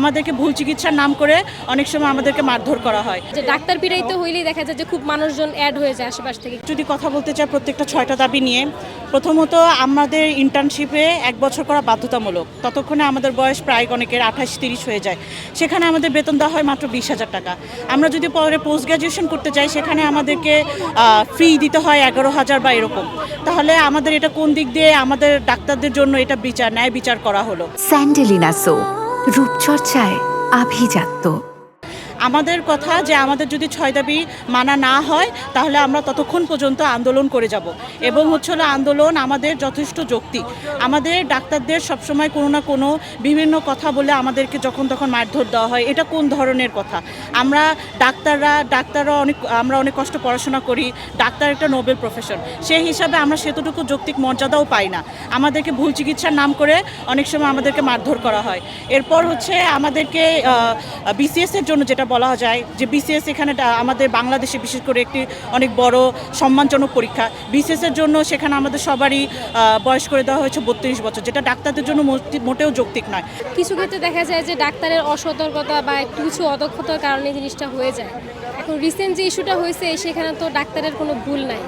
আমাদেরকে ভুল চিকিৎসার নাম করে অনেক সময় আমাদেরকে মারধর করা হয়। যে ডাক্তার পিড়াইতে হইলেই দেখা যায় যে খুব মানুষজন অ্যাড হয়ে যায় আশেপাশ থেকে। যদি কথা বলতে চাই প্রত্যেকটা 6টা দাবি নিয়ে, প্রথমত আমাদের ইন্টার্নশিপে 1 বছর করা বাধ্যতামূলক। ততক্ষণে আমাদের বয়স প্রায় অনেকের 28-30 হয়ে যায়। সেখানে আমাদের বেতন দেওয়া হয় মাত্র 20,000 টাকা। আমরা যদি পরে পোস্ট গ্র্যাজুয়েশন করতে চাই সেখানে আমাদেরকে ফি দিতে হয় 11,000 বা এরকম। তাহলে আমাদের এটা কোন দিক দিয়ে আমাদের ডাক্তারদের জন্য এটা ন্যায় বিচার করা হলো? স্যান্ডেলিনা সো, রূপচর্চায় আভিজাত্য। আমাদের কথা যে আমাদের যদি 6 দাবি মানা না হয় তাহলে আমরা ততক্ষণ পর্যন্ত আন্দোলন করে যাব এবং হলো আন্দোলন আমাদের যথেষ্ট যৌক্তিক। আমাদের ডাক্তারদের সবসময় কোনো না কোনো বিভিন্ন কথা বলে আমাদেরকে যখন তখন মারধর দেওয়া হয়, এটা কোন ধরনের কথা? আমরা ডাক্তাররা আমরা অনেক কষ্ট পড়াশোনা করি, ডাক্তার একটা নোবেল প্রফেশন, সেই হিসাবে আমরা সেতটুকু যৌক্তিক মর্যাদাও পাই না। আমাদেরকে ভুল চিকিৎসার নাম করে অনেক সময় আমাদেরকে মারধর করা হয়। এরপর আমাদেরকে বিসিএস এর জন্য যেটা বলা যায় যে বিসিএস এখানে আমাদের বাংলাদেশে বিশেষ করে একটি অনেক বড় সম্মানজনক পরীক্ষা। বিসিএস এর জন্য সেখানে আমাদের সবারই বয়স করে দেওয়া হয়েছে 32 বছর, যেটা ডাক্তারদের জন্য মোটেও যৌক্তিক নয়। কিছু ক্ষেত্রে দেখা যায় যে ডাক্তারের অসতর্কতা বা একটু কিছু অদক্ষতার কারণে জিনিসটা হয়ে যায়। এখন রিসেন্ট যে ইস্যুটা হয়েছে সেখানে তো ডাক্তারের কোনো ভুল নাই,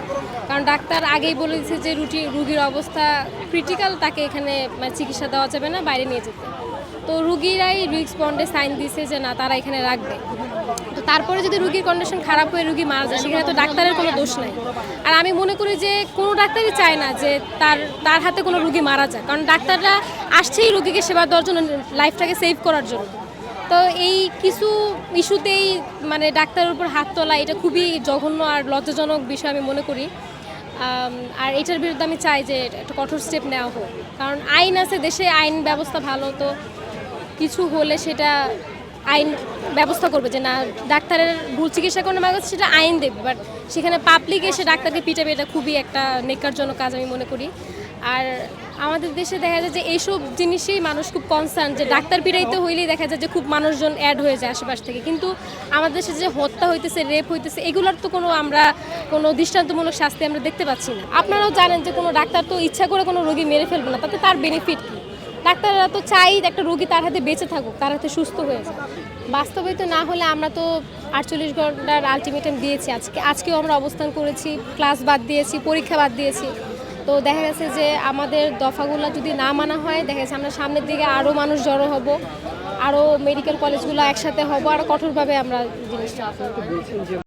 কারণ ডাক্তার আগেই বলে দিচ্ছে যে রুগীর অবস্থা ক্রিটিক্যাল, তাকে এখানে চিকিৎসা দেওয়া যাবে না, বাইরে নিয়ে যেতে। তো রুগীরাই রিস্ক বন্ডে সাইন দিছে যে না, তারা এখানে রাখবে। তো তারপরে যদি রুগীর কন্ডিশন খারাপ হয়ে রুগী মারা যায় সেখানে তো ডাক্তারের কোনো দোষ নাই। আর আমি মনে করি যে কোনো ডাক্তারই চায় না যে তার হাতে কোনো রুগী মারা যায়, কারণ ডাক্তাররা আসছেই রুগীকে সেবা দেওয়ার জন্য, লাইফটাকে সেভ করার জন্য। তো এই কিছু ইস্যুতেই ডাক্তারের উপর হাত তোলা, এটা খুবই জঘন্য আর লজ্জাজনক বিষয় আমি মনে করি। আর এটার বিরুদ্ধে আমি চাই যে একটা কঠোর স্টেপ নেওয়া হোক, কারণ আইন আছে দেশে, আইন ব্যবস্থা ভালো, তো কিছু হলে সেটা আইন ব্যবস্থা করবে যে না, ডাক্তারের ভুল চিকিৎসা করে মারা গেছে সেটা আইন দেবে। বাট সেখানে পাবলিক এসে ডাক্তারকে পিটাবে, এটা খুবই একটা নেকারজনক কাজ আমি মনে করি। আর আমাদের দেশে দেখা যায় যে এইসব জিনিসেই মানুষ খুব কনসার্ন, যে ডাক্তার পিটাইতে হইলেই দেখা যায় যে খুব মানুষজন অ্যাড হয়ে যায় আশেপাশ থেকে। কিন্তু আমাদের দেশে যে হত্যা হইতেছে, রেপ হইতেছে, এগুলোর তো আমরা কোনো দৃষ্টান্তমূলক শাস্তি আমরা দেখতে পাচ্ছি না। আপনারাও জানেন যে কোনো ডাক্তার তো ইচ্ছা করে কোনো রোগী মেরে ফেলবে না, তাতে তার বেনিফিট কী? ডাক্তাররা তো চাই একটা রোগী তার হাতে বেঁচে থাকুক, তার হাতে সুস্থ হয়ে যায়। বাস্তবিত না হলে আমরা তো 48 ঘন্টার আলটিমেটাম দিয়েছি, আজকেও আমরা অবস্থান করেছি, ক্লাস বাদ দিয়েছি, পরীক্ষা বাদ দিয়েছি। তো দেখা গেছে যে আমাদের দফাগুলো যদি না মানা হয়, দেখা গেছে আমরা সামনের দিকে আরও মানুষ জড়ো হব, আরও মেডিকেল কলেজগুলো একসাথে হব, আরও কঠোরভাবে আমরা জিনিসটা